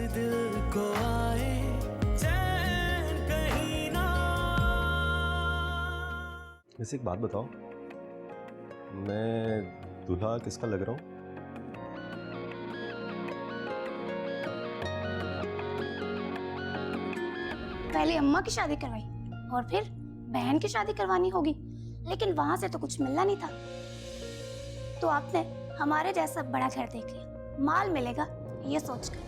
दिल को आए चैन कहीं ना। वैसे एक बात बताओ, मैं दूल्हा किसका लग रहा हूँ? पहले अम्मा की शादी करवाई और फिर बहन की शादी करवानी होगी, लेकिन वहां से तो कुछ मिलना नहीं था। तो आपने हमारे जैसा बड़ा घर देख लिया, माल मिलेगा ये सोचकर।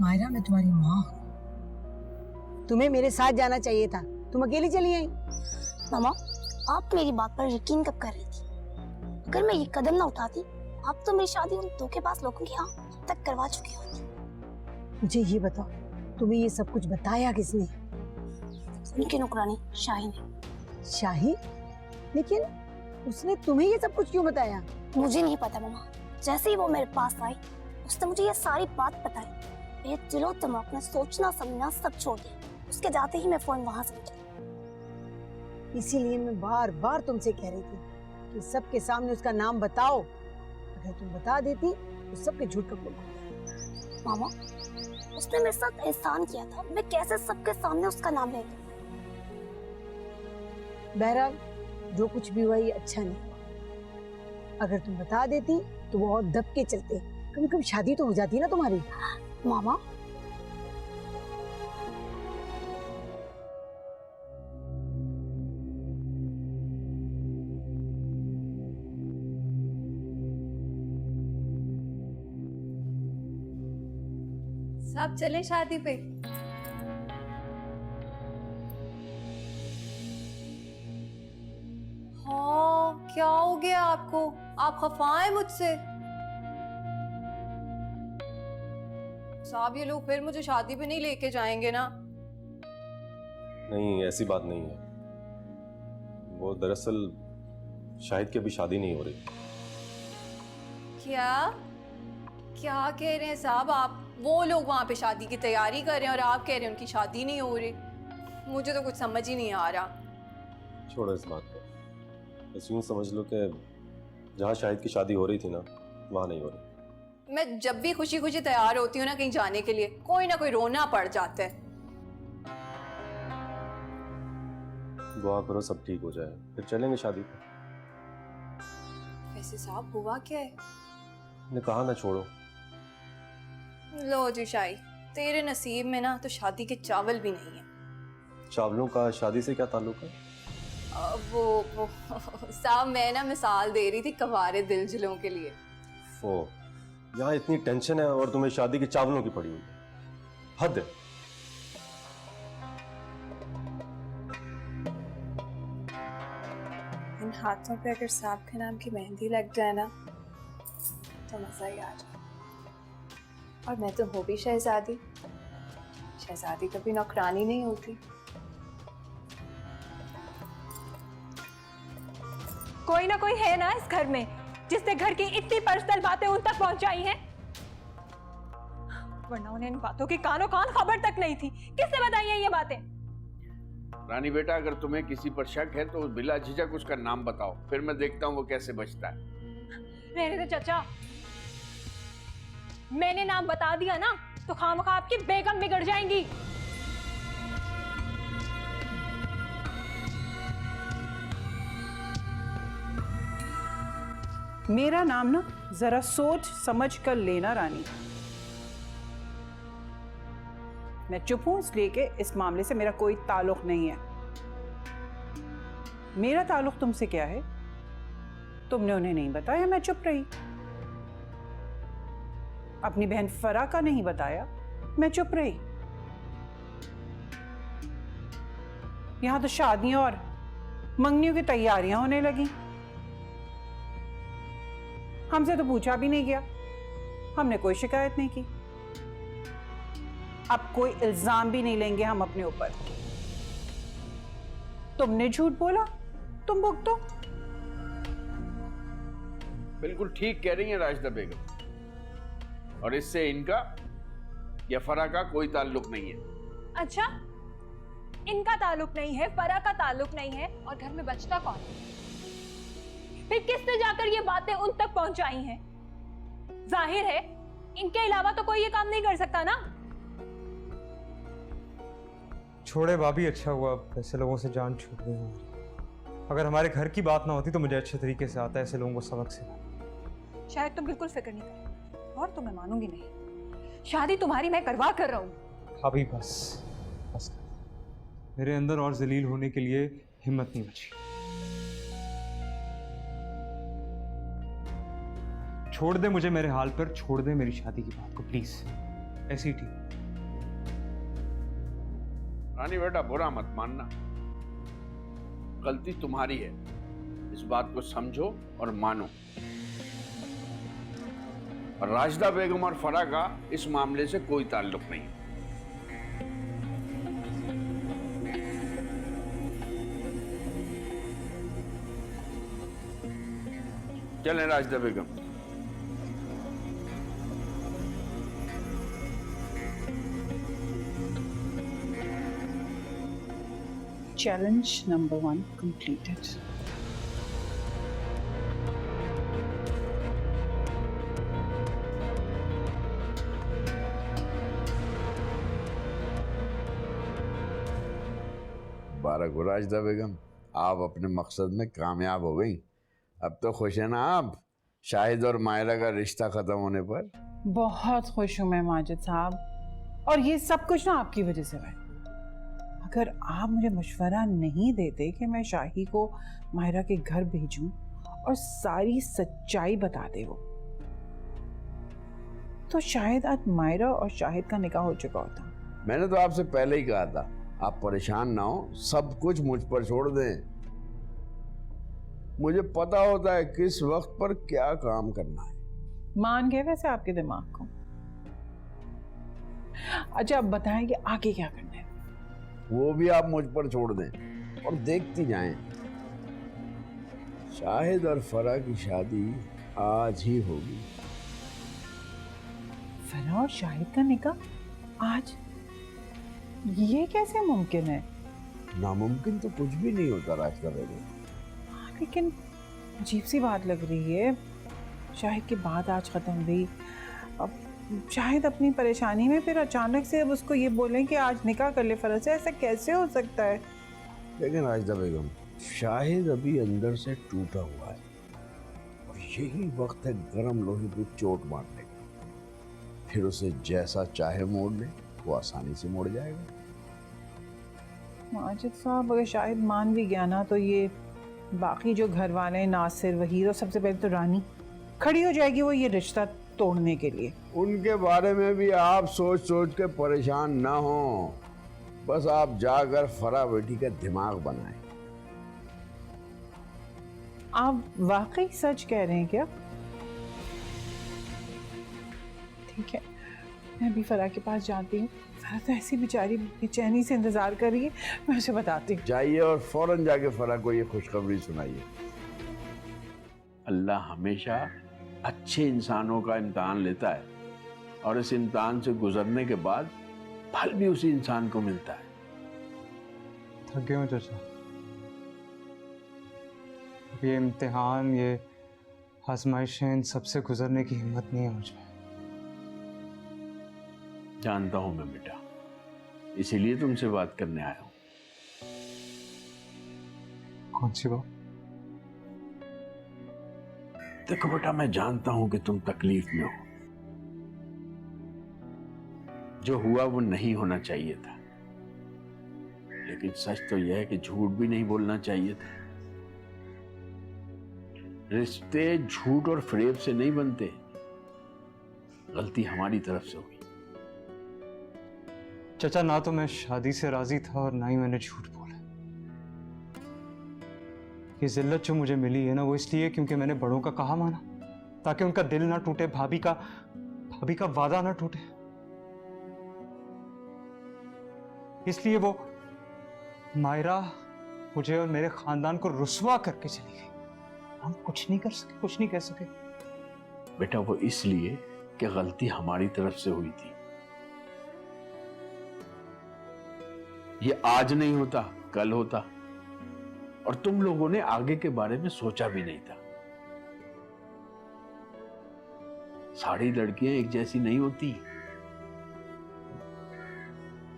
मायरा, मैं तुम्हारी माँ हूँ, तुम्हें मेरे साथ जाना चाहिए था, तुम अकेली चली आई। मामा, आप मेरी बात पर यकीन कब कर रही थी? अगर मैं ये कदम ना उठाती, आप तो मेरी शादी उन धोखेबाज लोगों के यहाँ तक करवा चुकी होती। मुझे ये बताओ, तुम्हें ये सब कुछ बताया किसने? उनकी नौकरानी शाही ने। शाही? लेकिन उसने तुम्हें ये सब कुछ क्यों बताया? मुझे नहीं पता मामा, जैसे ही वो मेरे पास आई उसने मुझे ये सारी बात बताई। मेरे दिलो दिमाग ने सोचना समझना सब छोड़ दिया। उसके जाते ही मैं फोन वहां से निकली। इसीलिए मैं बार बार तुमसे कह रही थी कि सबके सामने उसका नाम बताओ। अगर तुम बता देती तो सबके झूठ का खुल। मामा, उसने मेरे साथ एहसान किया था, मैं कैसे सबके सामने उसका नाम ले लूं? बहरहाल जो कुछ भी हुआ ये अच्छा नहीं हुआ। अगर तुम बता देती तो वो और दब के चलते, कभी कभी शादी तो हो जाती ना तुम्हारी। मामा, सब चले शादी पे। हाँ, क्या हो गया आपको? आप खफा हैं मुझसे? साहब, ये लोग फिर मुझे शादी पे नहीं लेके जाएंगे ना? नहीं, ऐसी बात नहीं है। वो दरअसल शाहिद की अभी शादी नहीं हो रही। क्या क्या कह रहे हैं साहब आप? वो लोग वहां पे शादी की तैयारी कर रहे हैं और आप कह रहे हैं उनकी शादी नहीं हो रही। मुझे तो कुछ समझ ही नहीं आ रहा। छोड़ो इस बात को, बस यूं समझ लो कि जहाँ शाहिद की शादी हो रही थी ना, वहां नहीं हो रही। मैं जब भी खुशी खुशी तैयार होती हूँ ना कहीं जाने के लिए, कोई ना कोई रोना पड़ जाता है। दुआ करो सब ठीक हो जाए, फिर चलेंगे शादी पे। वैसे साहब हुआ क्या है? मैंने कहा ना, छोड़ो। लो जी शाही, तेरे नसीब में ना तो शादी के चावल भी नहीं है। चावलों का शादी से क्या ताल्लुक है? वो साहब, मैं ना मिसाल दे रही थी कवारे दिलजलों के लिए। वो यहाँ इतनी टेंशन है और तुम्हें शादी के चावलों की पड़ी हुई है, हद है। इन हाथों पे अगर सांप के नाम की मेहंदी लग जाए ना तो मजा ही आ जाए। और मैं तो हो भी शहजादी। शहजादी कभी नौकरानी नहीं होती। कोई ना कोई है ना इस घर में जिसने घर की इतनी पर्सनल बातें उन तक पहुंचाई हैं, वरना उन्हें इन बातों की कानों कान खबर तक नहीं थी। किसने बताई है ये बातें? रानी बेटा, अगर तुम्हें किसी पर शक है तो बिला झिझक उसका नाम बताओ, फिर मैं देखता हूँ वो कैसे बचता है। रहने दे चाचा, मैंने नाम बता दिया ना तो खामखा आपकी बेगम बिगड़ जाएंगी। मेरा नाम ना जरा सोच समझ कर लेना रानी। मैं चुप हूं इसलिए कि इस मामले से मेरा कोई ताल्लुक नहीं है। मेरा ताल्लुक तुमसे क्या है? तुमने उन्हें नहीं बताया, मैं चुप रही। अपनी बहन फरा का नहीं बताया, मैं चुप रही। यहां तो शादियां और मंगनियों की तैयारियां होने लगी, हमसे तो पूछा भी नहीं गया, हमने कोई शिकायत नहीं की। अब कोई इल्जाम भी नहीं लेंगे हम अपने ऊपर। तुमने झूठ बोला, तुम भुगतो। बिल्कुल ठीक कह रही हैं राशिदा बेगम, और इससे इनका या फरा का कोई ताल्लुक नहीं है। अच्छा, इनका ताल्लुक नहीं है, फरा का ताल्लुक नहीं है, और घर में बचता कौन है? फिर किसने जाकर ये बातें उन तक पहुंचाई हैं? जाहिर है इनके अलावा तो कोई ये काम नहीं कर सकता ना। छोड़े भाभी, अच्छा हुआ ऐसे लोगों से जान छूट गई हमारी। अगर हमारे घर की बात ना होती तो मुझे अच्छे तरीके से आता है ऐसे लोगों को सबक सिखाना। शायद तुम बिल्कुल फिक्र नहीं कर, और तो मैं मानूंगी नहीं। शादी तुम्हारी मैं करवा कर रहा हूं। भाभी बस बस, मेरे अंदर और जलील होने के लिए हिम्मत नहीं बची। छोड़ दे मुझे मेरे हाल पर, छोड़ दे मेरी शादी की बात को प्लीज, ऐसी ठीक। रानी बेटा बुरा मत मानना, गलती तुम्हारी है, इस बात को समझो और मानो। और राशिदा बेगम और फरा का इस मामले से कोई ताल्लुक नहीं। चलें राशिदा बेगम। Challenge number 1 completed. मुबारक हो राशिदा बेगम, आप अपने मकसद में कामयाब हो गई। अब तो खुश है ना आप शाहिद और मायरा का रिश्ता खत्म होने पर? बहुत खुश हूं मैं माजिद साहब, और ये सब कुछ ना आपकी वजह से हुआ है। अगर आप मुझे मशवरा नहीं देते कि मैं शाही को मायरा के घर भेजूं और सारी सच्चाई बता दे वो, तो शायद आज मायरा और शाहिद का निकाह हो चुका होता। मैंने तो आपसे पहले ही कहा था, आप परेशान ना हो, सब कुछ मुझ पर छोड़ दें। मुझे पता होता है किस वक्त पर क्या काम करना है। मान गए वैसे आपके दिमाग को। अच्छा अब बताएं कि आगे क्या करना है। वो भी आप मुझ पर छोड़ दें और देखती जाएं। शाहिद और फरा की शादी आज ही होगी। फरा और शाहिद का निकाह आज? ये कैसे मुमकिन है? नामुमकिन तो कुछ भी नहीं होता राशिदा बेगम। लेकिन अजीब सी बात लग रही है, शाहिद की बात आज खत्म हुई, अब शाहिद अपनी परेशानी में फिर अचानक से अब उसको ये बोलें कि आज निकाह कर ले फरा से, ऐसा कैसे हो सकता है? लेकिन राशिदा बेगम, शाहिद अभी अंदर से टूटा हुआ है और यही वक्त है गर्म लोहे पे चोट मारने का। फिर उसे जैसा चाहे मोड़ ले, वो आसानी से मोड़ जाएगा। माजिद साहब अगर शाहिद मान भी गया ना, तो ये बाकी जो घर वाले हैं, नासिर, वहीद और सबसे पहले तो रानी खड़ी हो जाएगी वो ये रिश्ता तोड़ने के लिए। उनके बारे में भी आप सोच सोच के परेशान ना हो, बस आप जाकर फरा बेटी का दिमाग बनाएं। आप वाकई सच कह रहे हैं क्या? ठीक है, मैं भी फरा के पास जाती हूँ। फरा तो ऐसी बेचारी बेचैनी से इंतजार कर रही है, मैं उसे बताती हूँ। जाइए और फौरन जाके फरा को ये खुशखबरी सुनाइए। अल्लाह हमेशा अच्छे इंसानों का इम्तिहान लेता है और इस इम्तिहान से गुजरने के बाद फल भी उसी इंसान को मिलता है। थक गए हो चाचा, ये इम्तिहान, ये आजमाइशें, इन सबसे गुजरने की हिम्मत नहीं है मुझे। जानता हूं मैं बेटा, इसीलिए तुमसे बात करने आया हूं। कौन सी बात? देखो बेटा, मैं जानता हूं कि तुम तकलीफ में हो। जो हुआ वो नहीं होना चाहिए था, लेकिन सच तो यह है कि झूठ भी नहीं बोलना चाहिए था। रिश्ते झूठ और फरेब से नहीं बनते। गलती हमारी तरफ से हुई। चाचा, ना तो मैं शादी से राजी था और ना ही मैंने झूठ बोला। ये जिल्लत जो मुझे मिली है ना, वो इसलिए क्योंकि मैंने बड़ों का कहा माना, ताकि उनका दिल ना टूटे, भाभी का वादा ना टूटे। इसलिए वो मायरा मुझे और मेरे खानदान को रुस्वा करके चली गई। हम कुछ नहीं कर सके, कुछ नहीं कह सके। बेटा, वो इसलिए कि गलती हमारी तरफ से हुई थी। ये आज नहीं होता, कल होता। और तुम लोगों ने आगे के बारे में सोचा भी नहीं था। सारी लड़कियां एक जैसी नहीं होती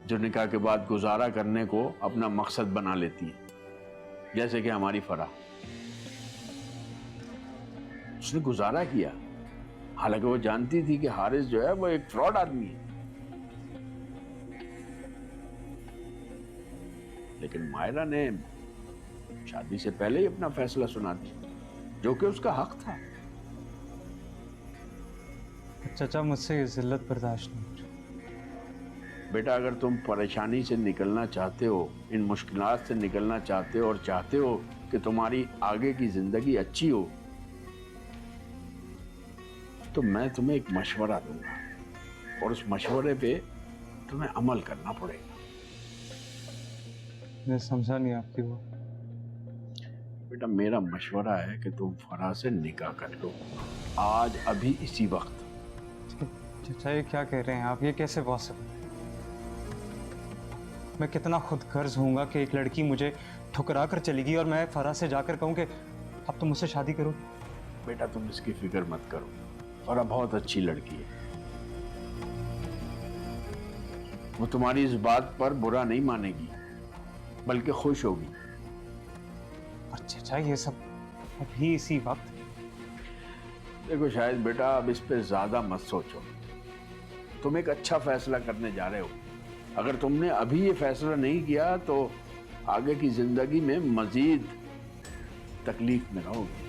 जो निकाह के बाद गुजारा करने को अपना मकसद बना लेती है, जैसे कि हमारी फराह। उसने गुजारा किया, हालांकि वो जानती थी कि हारिस जो है वो एक फ्रॉड आदमी है, लेकिन मायरा ने शादी से पहले ही अपना फैसला सुना दिया, जो कि उसका हक था। चाचा मुझसे ये जिल्लत बर्दाश्त नहीं हो रही। बेटा, अगर तुम परेशानी से निकलना चाहते हो, इन मुश्किलात से निकलना चाहते हो और चाहते हो कि तुम्हारी आगे की जिंदगी अच्छी हो, तो मैं तुम्हें एक मशवरा दूंगा और उस मशवरे पे तुम्हें अमल करना पड़ेगा। मैं समझा नहीं आपकी वो। बेटा, मेरा मशवरा है कि तुम फराह से निकाह कर लो, आज अभी इसी वक्त। चाचा ये क्या कह रहे हैं आप? ये कैसे पॉसिबल? मैं कितना खुद गर्ज होऊंगा कि एक लड़की मुझे ठुकरा कर चली गई और मैं फराह से जाकर कहूं कि अब तुम मुझसे शादी करो। बेटा, तुम इसकी फिक्र मत करो, फराह बहुत अच्छी लड़की है। वो तुम्हारी इस बात पर बुरा नहीं मानेगी, बल्कि खुश होगी। और चाचा ये सब अभी इसी वक्त? देखो शायद बेटा, अब इस पे ज्यादा मत सोचो। तुम एक अच्छा फैसला करने जा रहे हो। अगर तुमने अभी ये फैसला नहीं किया तो आगे की जिंदगी में मजीद तकलीफ में रहोगे।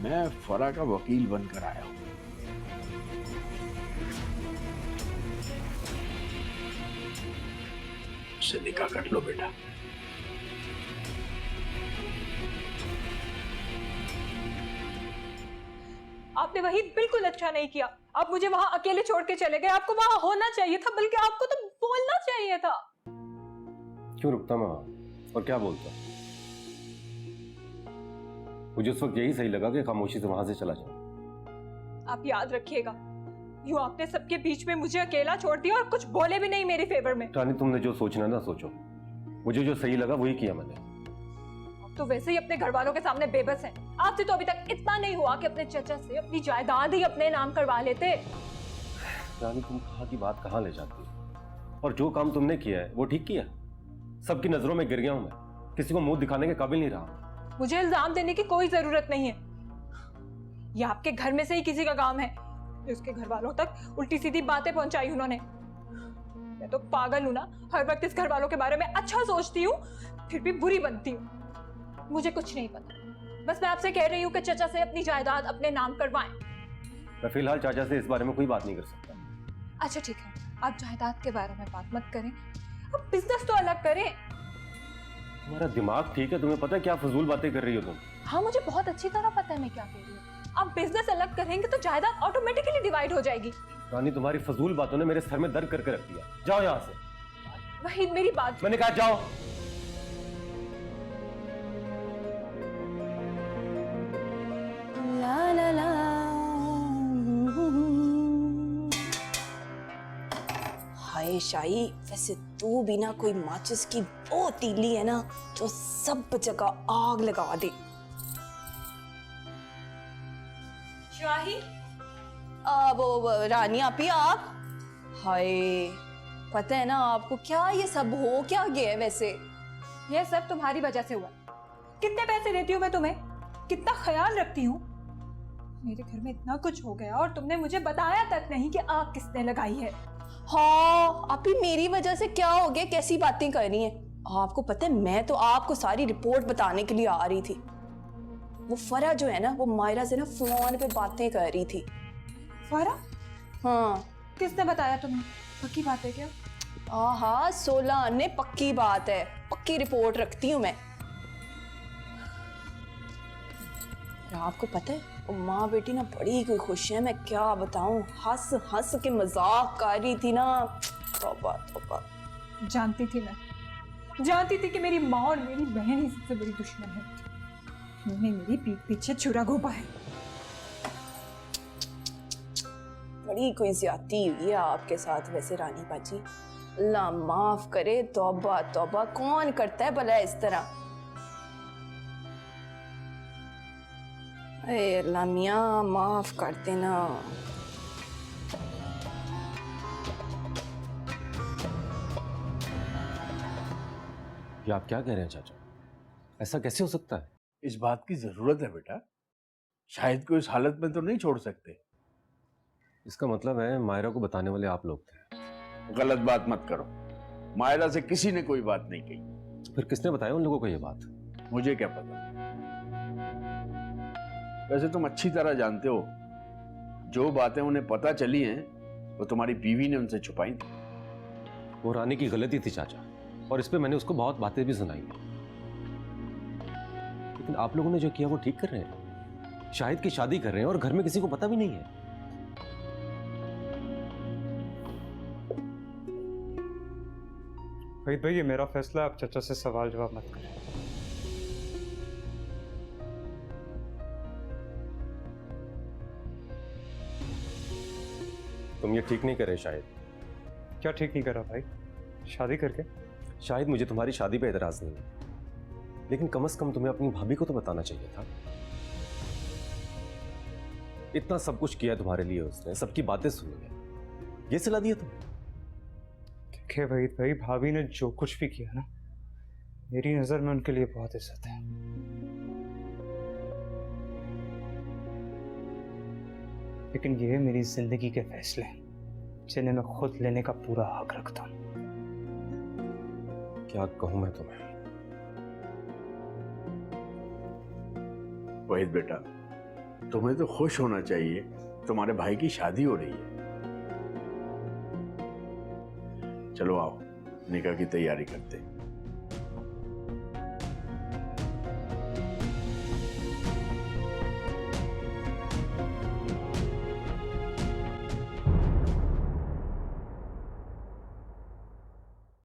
मैं फराह का वकील बनकर आया हूं। उससे निकाह कर लो बेटा। आपने वही बिल्कुल अच्छा नहीं किया। आप मुझे वहां अकेले छोड़ के चले गए। आपको वहां होना चाहिए था, बल्कि आपको तो बोलना चाहिए था। क्यों रुकता मैं वहां और क्या बोलता? मुझे उस वक्त यही सही लगा कि खामोशी से वहां से चला जाऊं। आप याद रखिएगा, यूं आपने सबके बीच में मुझे अकेला छोड़ दिया और कुछ बोले भी नहीं मेरे फेवर में। रानी, तुमने जो सोचना ना सोचो, मुझे जो सही लगा वही किया मैंने। तो वैसे ही अपने घर वालों के सामने बेबस हैं। आपसे तो अभी तक इतना नहीं हुआ कि अपने चचा से अपनी जायदाद ही अपने नाम करवा लेते। रानी, तुम कहाँ की बात कहाँ ले जाती हो? और जो काम तुमने किया है वो ठीक किया। सबकी नजरों में गिर गया हूं मैं, किसी को मुंह दिखाने के काबिल नहीं रहा। मुझे इल्जाम देने की कोई जरूरत नहीं है। ये आपके घर में से ही किसी का काम है। उसके घर वालों तक उल्टी सीधी बातें पहुंचाई उन्होंने। मैं तो पागल हूं ना, हर वक्त इस घर वालों के बारे में अच्छा सोचती हूँ, फिर भी बुरी बनती हूँ। मुझे कुछ नहीं पता, बस मैं आपसे कह रही हूँ कि चचा से अपनी जायदाद अपने नाम करवाएं। मैं फिलहाल चाचा से इस बारे में कोई बात नहीं कर सकता। अच्छा ठीक है, आप जायदाद के बारे में बात मत करें, अब बिजनेस तो अलग करें। तुम्हारा दिमाग ठीक है? तुम्हें पता है क्या फजूल बातें कर रही हो तुम? हाँ, मुझे बहुत अच्छी तरह पता है मैं क्या कह रही हूँ। आप बिजनेस अलग करेंगे तो जायदाद ऑटोमेटिकली डिवाइड हो जाएगी। रानी, तुम्हारी फजूल बातों ने मेरे सर में दर्द करके रख दिया। जाओ यहाँ से। वही मेरी बात। मैंने कहा जाओ। ला ला ला। हाय शाही, वैसे तू भी ना कोई माचिस की वो तीली है ना जो सब जगह आग लगा दे। शाही, वो रानी आपी आप। हाय, पता है ना आपको क्या ये सब हो क्या गया है? वैसे ये सब तुम्हारी वजह से हुआ। कितने पैसे देती हूँ मैं तुम्हें, कितना ख्याल रखती हूँ। मेरे घर में इतना कुछ हो गया और तुमने मुझे बताया तक नहीं कि आग किसने लगाई है। हाँ, आपी मेरी वजह से क्या हो गया? कैसी बातें कर रही हैं? आपको पता है मैं तो आपको सारी रिपोर्ट बताने के लिए आ रही थी। वो फरा जो है ना, वो मायरा से ना फोन पे बातें कर रही थी। फरा? हाँ। किसने बताया तुम्हें? पक्की बात है क्या? हाँ, 16 आने पक्की बात है, पक्की रिपोर्ट रखती हूँ मैं। आपको पता है वो माँ बेटी ना बड़ी कोई खुश है, मैं क्या बताऊं, हंस हंस के मजाक कर रही थी ना। तौबा तौबा। जानती थी मैं, जानती थी कि मेरी माँ और मेरी बहन ही सबसे बड़ी दुश्मन है। उन्होंने मेरी पीठ पीछे छुरा घोंपा है। बड़ी कोई ज्यादती हुई है आपके साथ वैसे रानी बाजी। अल्लाह माफ करे, तौबा तौबा, कौन करता है भला इस तरह। अरे अल्लाह मियाँ माफ कर देना। ये आप क्या कह रहे हैं चाचा? ऐसा कैसे हो सकता है? इस बात की जरूरत है बेटा, शाहिद को इस हालत में तो नहीं छोड़ सकते। इसका मतलब है मायरा को बताने वाले आप लोग थे। गलत बात मत करो, मायरा से किसी ने कोई बात नहीं कही। फिर किसने बताया उन लोगों को ये बात? मुझे क्या पता। वैसे तुम अच्छी तरह जानते हो जो बातें उन्हें पता चली हैं वो तुम्हारी बीवी ने उनसे छुपाई थी। वो रानी की गलती थी चाचा, और इस पे मैंने उसको बहुत बातें भी सुनाई हैं। लेकिन आप लोगों ने जो किया वो ठीक कर रहे हैं। शाहिद की शादी कर रहे हैं और घर में किसी को पता भी नहीं है। भाई ये मेरा फैसला है, आप चाचा से सवाल जवाब मत करें। तुम ये ठीक नहीं कर रहे शाहिद। क्या ठीक नहीं करा भाई? शादी करके? शाहिद मुझे तुम्हारी शादी पे एतराज नहीं है, लेकिन कम से कम तुम्हें अपनी भाभी को तो बताना चाहिए था। इतना सब कुछ किया तुम्हारे लिए उसने, सबकी बातें सुनी है, ये सिला दिया तुम। देखिए भाई भाभी ने जो कुछ भी किया ना, मेरी नजर में उनके लिए बहुत इज्जत है। लेकिन ये मेरी जिंदगी के फैसले जिन्हें मैं खुद लेने का पूरा हक रखता हूं। क्या कहूं मैं तुम्हें? वहीद बेटा, तुम्हें तो खुश होना चाहिए, तुम्हारे भाई की शादी हो रही है। चलो आओ निकाह की तैयारी करते हैं।